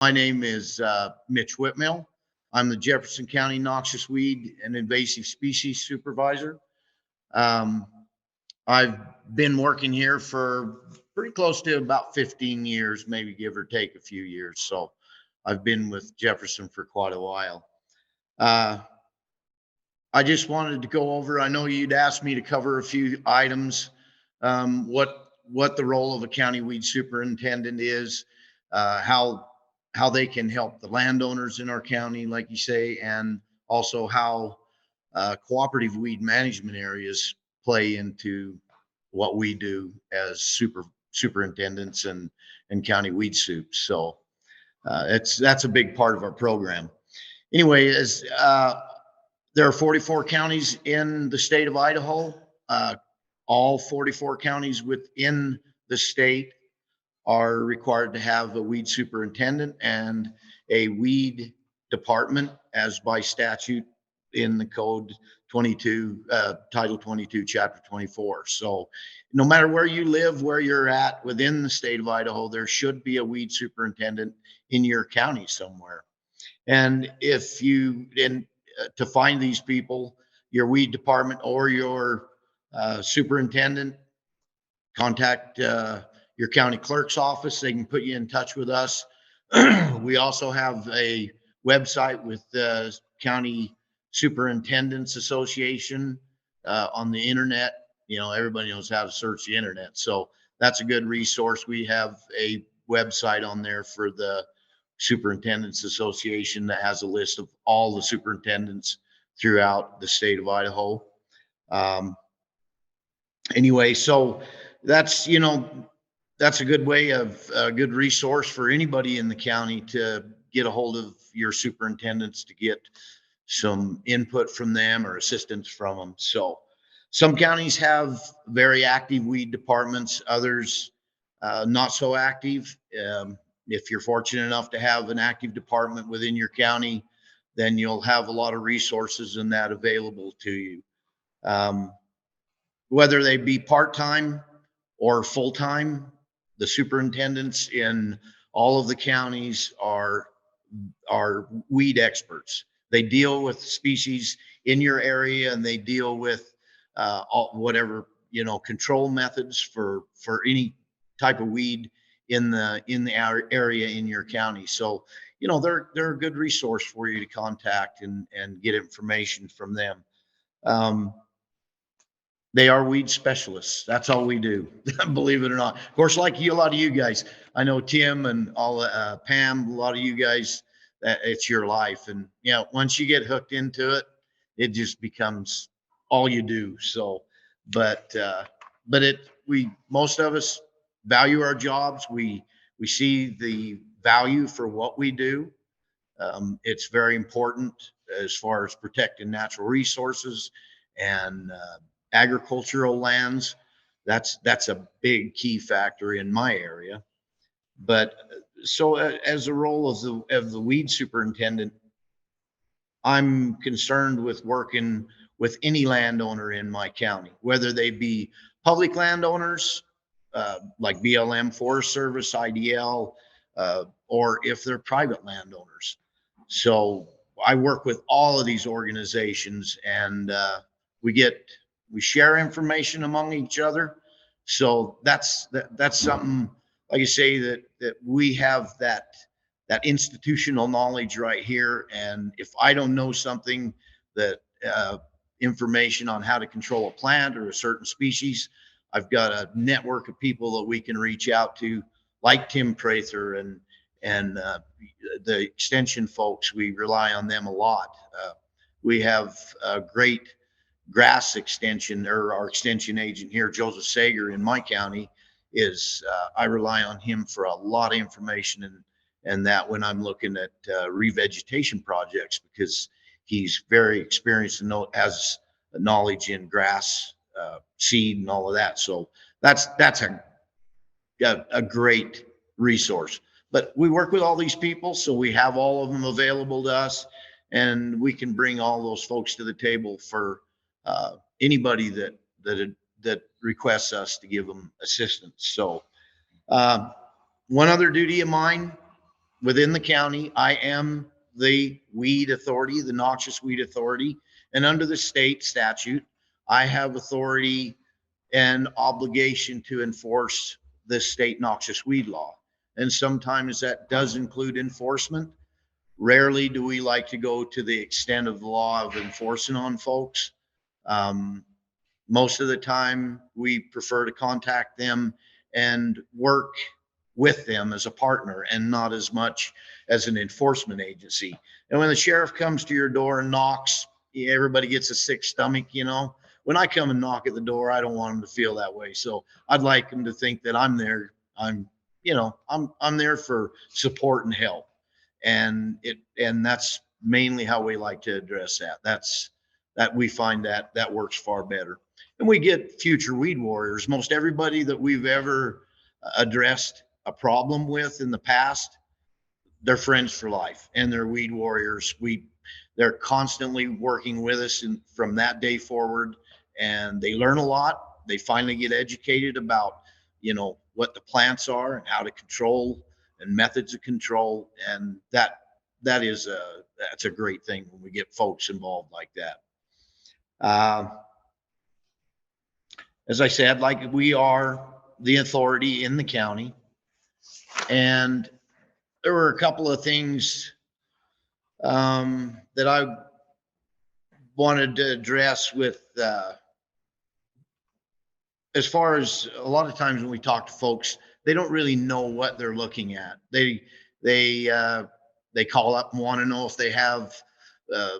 My name is Mitch Whitmill. I'm the Jefferson County Noxious Weed and Invasive Species Supervisor. Um, I've been working here for pretty close to about 15 years, maybe give or take a few years. So I've been with Jefferson for quite a while. Uh, I just wanted to go over, I know you'd asked me to cover a few items, what the role of a county weed superintendent is, how they can help the landowners in our county, like you say, and also how cooperative weed management areas play into what we do as superintendents and county weed soups. So that's a big part of our program. Anyway, as there are 44 counties in the state of Idaho. Uh, all 44 counties within the state are required to have a weed superintendent and a weed department as by statute in the code 22, title 22, chapter 24. So no matter where you live, where you're at within the state of Idaho, there should be a weed superintendent in your county somewhere. And if you, to find these people, your weed department or your superintendent, contact your county clerk's office. They can put you in touch with us. We also have a website with the County Superintendents Association on the internet. You know, everybody knows how to search the internet. So that's a good resource. We have a website on there for the Superintendents Association that has a list of all the superintendents throughout the state of Idaho. Um, anyway, so that's, that's a good way of a good resource for anybody in the county to get a hold of your superintendents to get some input from them or assistance from them. So some counties have very active weed departments, others not so active. If you're fortunate enough to have an active department within your county, then you'll have a lot of resources and that available to you. Um, whether they be part-time or full-time, the superintendents in all of the counties are weed experts. They deal with species in your area and they deal with whatever, control methods for any type of weed in the area in your county. So, they're a good resource for you to contact and get information from them. Um, they are weed specialists. That's all we do, believe it or not. Of course, like you, a lot of you guys, I know Tim and all, Pam, a lot of you guys, it's your life. And, once you get hooked into it, it just becomes all you do. So, but, most of us value our jobs. We see the value for what we do. It's very important as far as protecting natural resources and agricultural lands. That's a big key factor in my area. But so as a role of the weed superintendent, I'm concerned with working with any landowner in my county, whether they be public landowners like BLM, Forest Service, IDL, or if they're private landowners. So I work with all of these organizations, and we get we share information among each other. So that's something, like I say, that we have that institutional knowledge right here. And if I don't know something, that information on how to control a plant or a certain species, I've got a network of people that we can reach out to, like Tim Prather and the extension folks. We rely on them a lot. We have a great grass extension, or our extension agent here, Joseph Sager in my county, is I rely on him for a lot of information and that when I'm looking at revegetation projects, because he's very experienced and has knowledge in grass seed and all of that. So that's a great resource. But we work with all these people, so we have all of them available to us, and we can bring all those folks to the table for anybody that requests us to give them assistance. So, one other duty of mine within the county, I am the weed authority, the noxious weed authority. And under the state statute, I have authority and obligation to enforce the state noxious weed law. And sometimes that does include enforcement. Rarely do we like to go to the extent of the law of enforcing on folks. Um, Most of the time, we prefer to contact them and work with them as a partner and not as much as an enforcement agency. And when the sheriff comes to your door and knocks, everybody gets a sick stomach, you know. When I come and knock at the door, I don't want them to feel that way. So I'd like them to think that I'm there. I'm there for support and help. And that's mainly how we like to address that. That we find that works far better. And we get future weed warriors. Most everybody that we've ever addressed a problem with in the past, they're friends for life and they're weed warriors. They're constantly working with us from that day forward, and they learn a lot. They finally get educated about, what the plants are and how to control and methods of control. And that's a great thing when we get folks involved like that. Uh, as I said, like we are the authority in the county. And there were a couple of things that I wanted to address with, as far as a lot of times when we talk to folks, they don't really know what they're looking at. They call up and want to know if they have uh,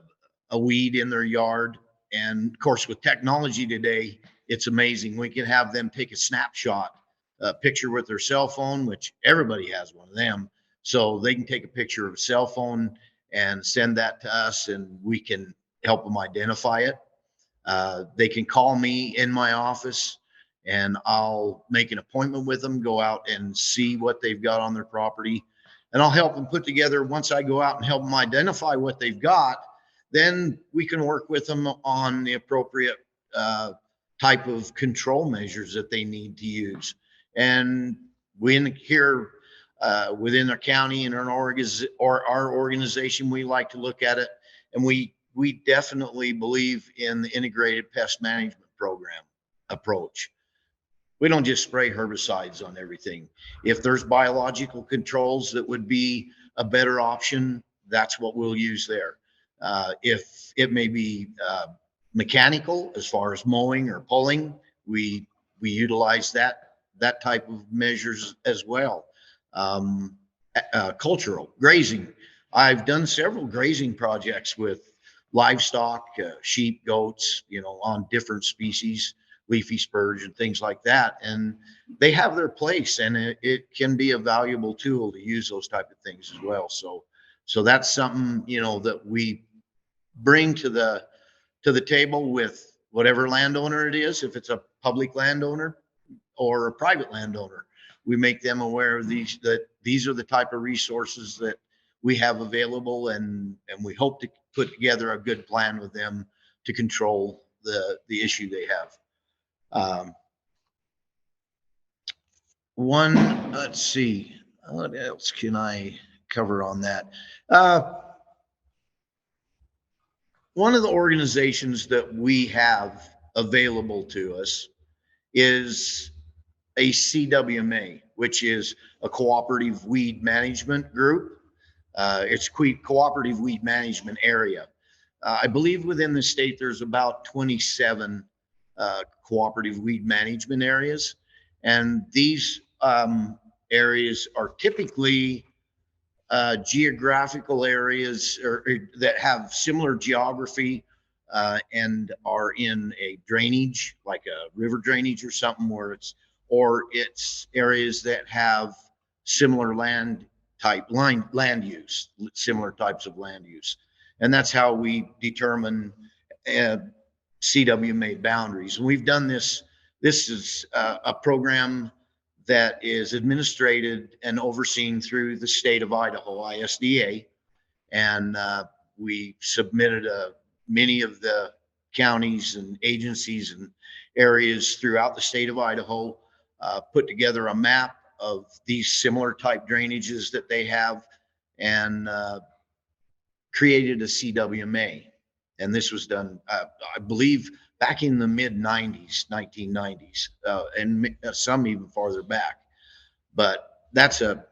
a weed in their yard. And of course, with technology today, it's amazing. We can have them take a snapshot, a picture with their cell phone, which everybody has one of them. So they can take a picture of a cell phone and send that to us, and we can help them identify it. They can call me in my office and I'll make an appointment with them, go out and see what they've got on their property. And I'll help them put together, once I go out and help them identify what they've got, then we can work with them on the appropriate type of control measures that they need to use. And here within our county and our organization, we like to look at it, and we definitely believe in the integrated pest management program approach. We don't just spray herbicides on everything. If there's biological controls that would be a better option, that's what we'll use there. If it may be mechanical, as far as mowing or pulling, we utilize that type of measures as well. Cultural grazing. I've done several grazing projects with livestock, sheep, goats, on different species, leafy spurge and things like that. And they have their place, and it can be a valuable tool to use those type of things as well. So that's something, that we bring to the table with whatever landowner it is. If it's a public landowner or a private landowner, we make them aware of that these are the type of resources that we have available, and we hope to put together a good plan with them to control the issue they have. Let's see, what else can I cover on that? One of the organizations that we have available to us is a CWMA, which is a cooperative weed management group. It's cooperative weed management area. I believe within the state there's about 27 cooperative weed management areas, and these areas are typically geographical areas or that have similar geography and are in a drainage, like a river drainage or something, or it's areas that have similar land use, similar types of land use. And that's how we determine CWMA boundaries. And we've done this. This is a program that is administered and overseen through the state of Idaho, ISDA. And we submitted many of the counties and agencies and areas throughout the state of Idaho, put together a map of these similar type drainages that they have, and created a CWMA. And this was done, I believe, back in the mid 90s, 1990s, and some even farther back. But that's a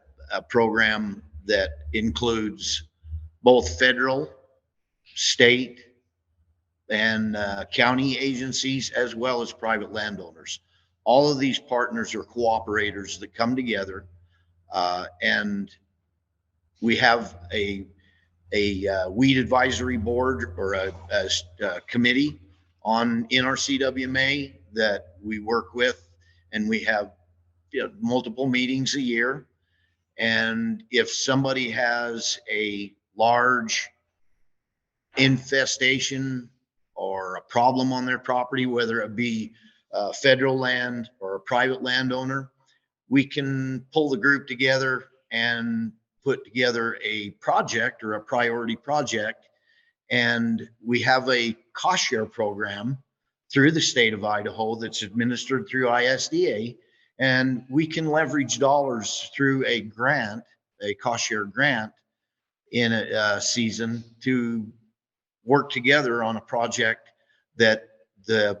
program that includes both federal, state, and county agencies, as well as private landowners. All of these partners are cooperators that come together, and we have a weed advisory board, or a committee in our CWMA that we work with, and we have, multiple meetings a year. And if somebody has a large infestation or a problem on their property, whether it be federal land or a private landowner, we can pull the group together and put together a project or a priority project. And we have a cost share program through the state of Idaho that's administered through ISDA. And we can leverage dollars through a grant, a cost share grant, in a season to work together on a project that the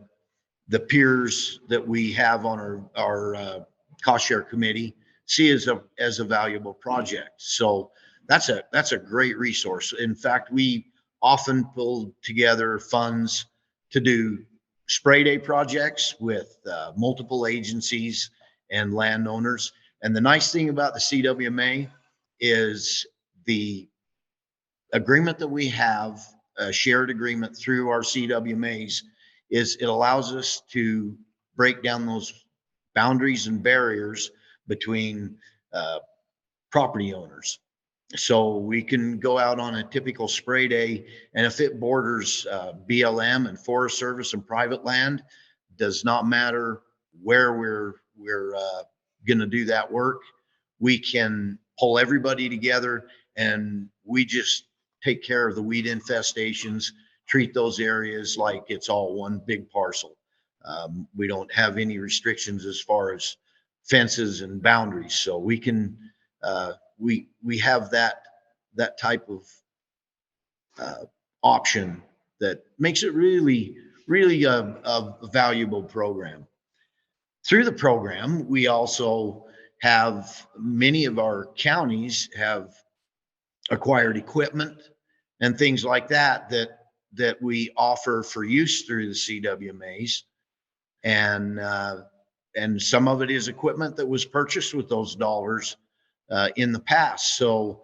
peers that we have on our cost share committee see as a valuable project. So that's a great resource. In fact, we often pull together funds to do spray day projects with multiple agencies and landowners. And the nice thing about the CWMA is the agreement that we have, a shared agreement through our CWMAs, is it allows us to break down those boundaries and barriers between property owners. So we can go out on a typical spray day, and if it borders BLM and Forest Service and private land, does not matter where we're going to do that work. We can pull everybody together, and we just take care of the weed infestations, treat those areas like it's all one big parcel. We don't have any restrictions as far as fences and boundaries, so we can we have that type of option that makes it really a valuable program. Through the program, we also have, many of our counties have acquired equipment and things like that we offer for use through the CWMAs. And some of it is equipment that was purchased with those dollars in the past. So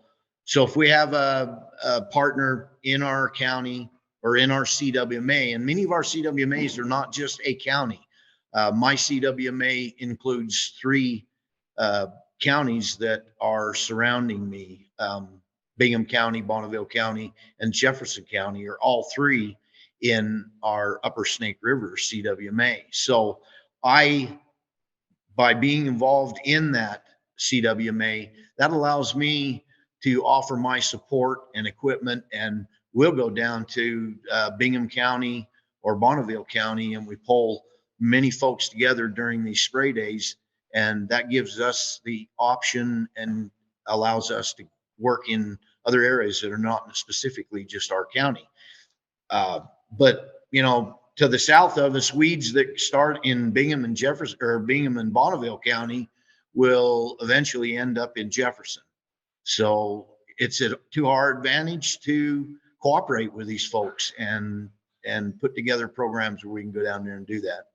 if we have a partner in our county or in our CWMA, and many of our CWMAs are not just a county. My CWMA includes 3 counties that are surrounding me. Bingham County, Bonneville County, and Jefferson County are all 3 in our Upper Snake River CWMA. So by being involved in that CWMA, that allows me to offer my support and equipment, and we'll go down to Bingham County or Bonneville County, and we pull many folks together during these spray days, and that gives us the option and allows us to work in other areas that are not specifically just our county. But to the south of us, weeds that start in Bingham and Jefferson, or Bingham and Bonneville County, will eventually end up in Jefferson. So it's to our advantage to cooperate with these folks and put together programs where we can go down there and do that.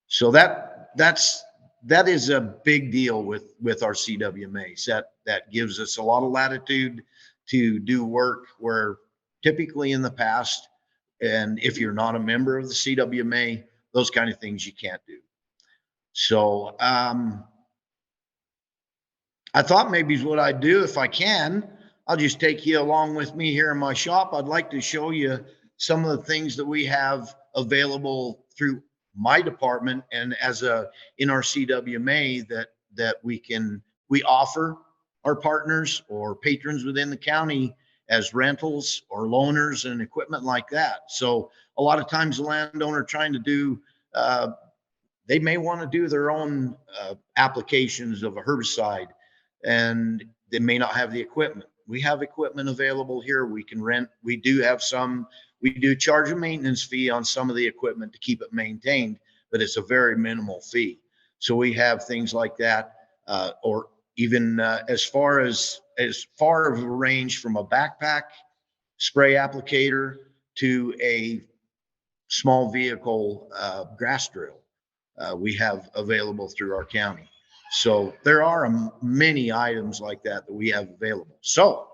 So that is a big deal with our CWMAs. That gives us a lot of latitude to do work where typically in the past, and if you're not a member of the CWMA, those kind of things you can't do. So I thought maybe what I'd do, if I can, I'll just take you along with me here in my shop. I'd like to show you some of the things that we have available through my department and in our CWMA that we offer our partners or patrons within the county as rentals or loaners and equipment like that. So a lot of times the landowner trying to do, they may want to do their own applications of a herbicide, and they may not have the equipment. We have equipment available here. We can rent. We do have some. We do charge a maintenance fee on some of the equipment to keep it maintained, but it's a very minimal fee. So we have things like that, or even as far of a range from a backpack spray applicator to a small vehicle grass drill. We have available through our county. So there are many items like that we have available. So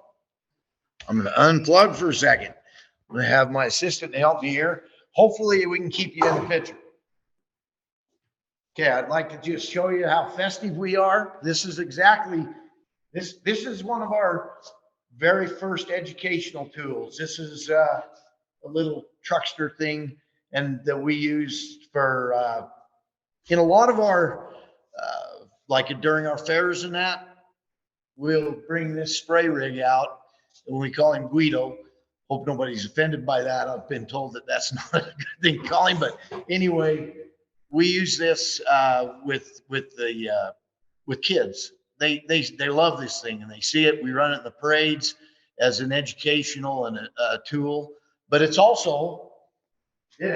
I'm going to unplug for a second. I'm going to have my assistant help me here. Hopefully we can keep you in the picture. Okay, I'd like to just show you how festive we are. This is exactly, this is one of our very first educational tools. This is a little truckster thing and that we use for, in a lot of our, like during our fairs and that, we'll bring this spray rig out and we call him Guido. Hope nobody's offended by that. I've been told that that's not a good thing to call him, but anyway, we use this with kids. They love this thing and they see it. We run it in the parades as an educational and a tool, but it's also, it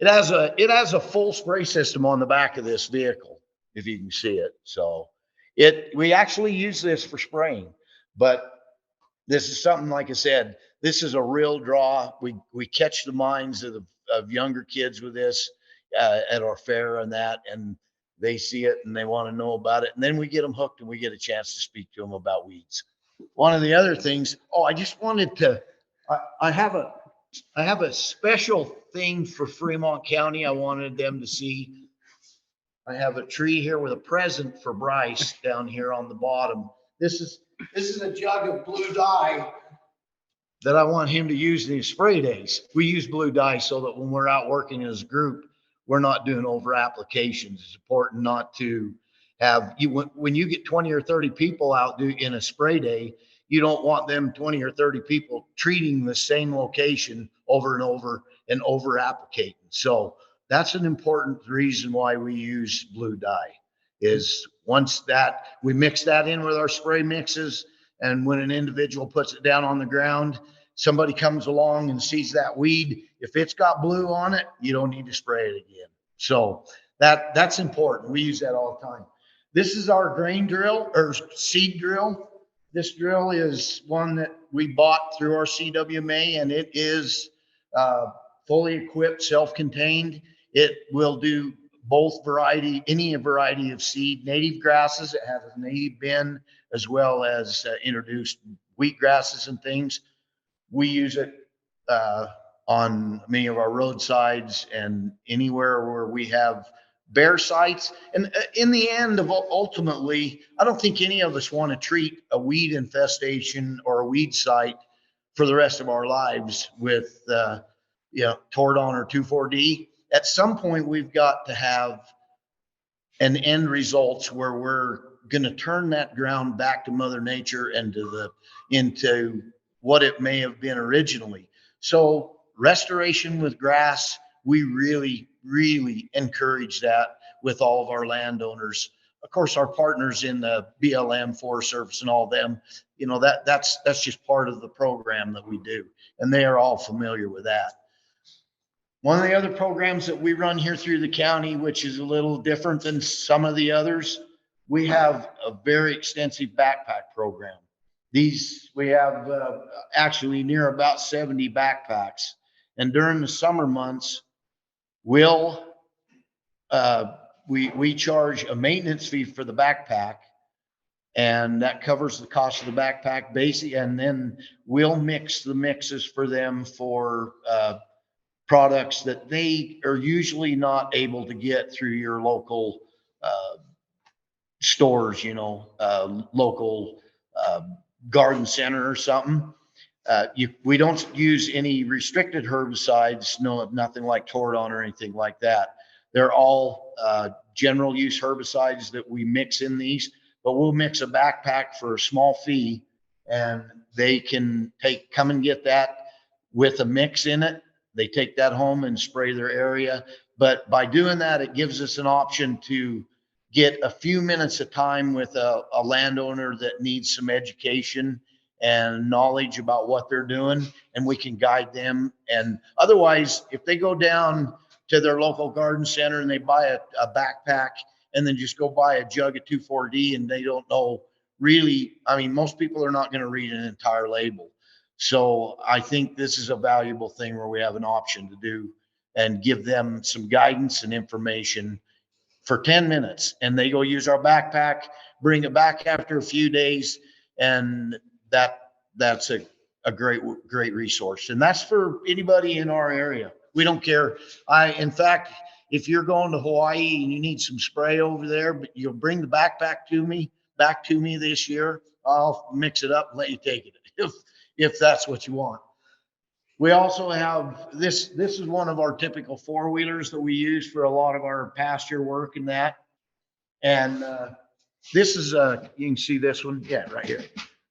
has a full spray system on the back of this vehicle, if you can see it. So we actually use this for spraying, but this is something, like I said, this is a real draw. We catch the minds of younger kids with this at our fair and that, and they see it and they want to know about it. And then we get them hooked and we get a chance to speak to them about weeds. One of the other things, I just wanted to, I have a special thing for Fremont County. I wanted them to see. I have a tree here with a present for Bryce down here on the bottom. This is a jug of blue dye that I want him to use in his spray days. We use blue dye so that when we're out working as a group, we're not doing over applications. It's important not to have when you get 20 or 30 people out in a spray day, you don't want them 20 or 30 people treating the same location over and over applicating. So that's an important reason why we use blue dye, is once that we mix that in with our spray mixes, and when an individual puts it down on the ground, somebody comes along and sees that weed, if it's got blue on it, you don't need to spray it again. So that's important. We use that all the time. This is our grain drill or seed drill. This drill is one that we bought through our CWMA, and it is fully equipped, self-contained. It will do any variety of seed, native grasses. It has a native bin as well as introduced wheat grasses and things. We use it on many of our roadsides and anywhere where we have bear sites. And in the end of ultimately, I don't think any of us want to treat a weed infestation or a weed site for the rest of our lives with, Tordon or 2,4-D. At some point, we've got to have an end result where we're going to turn that ground back to Mother Nature and into what it may have been originally. So restoration with grass, we really, really encourage that with all of our landowners. Of course, our partners in the BLM, Forest Service, and all them, that's just part of the program that we do, and they are all familiar with that. One of the other programs that we run here through the county, which is a little different than some of the others, we have a very extensive backpack program. We have actually near about 70 backpacks. And during the summer months, we charge a maintenance fee for the backpack, and that covers the cost of the backpack basic. And then we'll mix the mixes for them for products that they are usually not able to get through your local stores, local garden center or something. We don't use any restricted herbicides, nothing like Tordon or anything like that. They're all general use herbicides that we mix in these, but we'll mix a backpack for a small fee, and they can come and get that with a mix in it. They take that home and spray their area. But by doing that, it gives us an option to get a few minutes of time with a landowner that needs some education and knowledge about what they're doing, and we can guide them. And otherwise, if they go down to their local garden center and they buy a backpack and then just go buy a jug of 2,4-D and they don't know really, I mean, most people are not going to read an entire label. So I think this is a valuable thing where we have an option to do and give them some guidance and information for 10 minutes, and they go use our backpack, bring it back after a few days. And that's a great resource. And that's for anybody in our area. We don't care. In fact, if you're going to Hawaii and you need some spray over there, but you'll bring the backpack back to me this year, I'll mix it up and let you take it if that's what you want. We also have this. This is one of our typical four-wheelers that we use for a lot of our pasture work and that. And this is you can see this one, yeah, right here.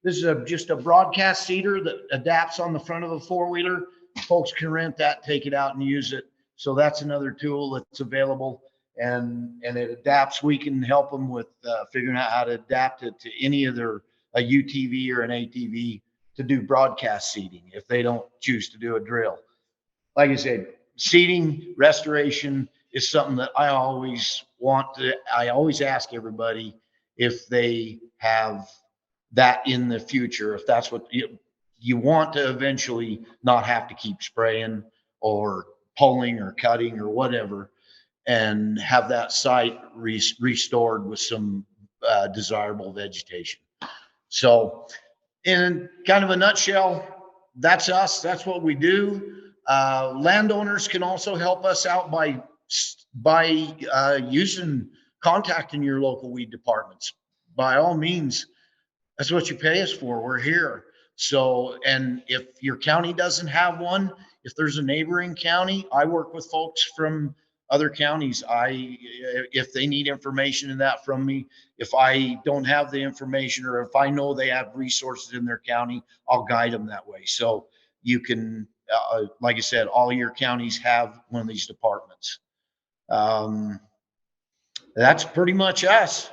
This is just a broadcast seeder that adapts on the front of a four-wheeler. Folks can rent that, take it out and use it. So that's another tool that's available, and it adapts. We can help them with figuring out how to adapt it to any of their a UTV or an ATV to do broadcast seeding if they don't choose to do a drill. Like I said, seeding restoration is something that I always ask everybody if they have that in the future, if that's what you want to eventually not have to keep spraying or pulling or cutting or whatever, and have that site restored with some desirable vegetation. So in kind of a nutshell, that's us. That's what we do. Landowners can also help us out by contacting your local weed departments. By all means, that's what you pay us for. We're here. So, and if your county doesn't have one, if there's a neighboring county, I work with folks from other counties. If they need information in that from me, if I don't have the information, or if I know they have resources in their county, I'll guide them that way. So you can, like I said, all your counties have one of these departments. That's pretty much us.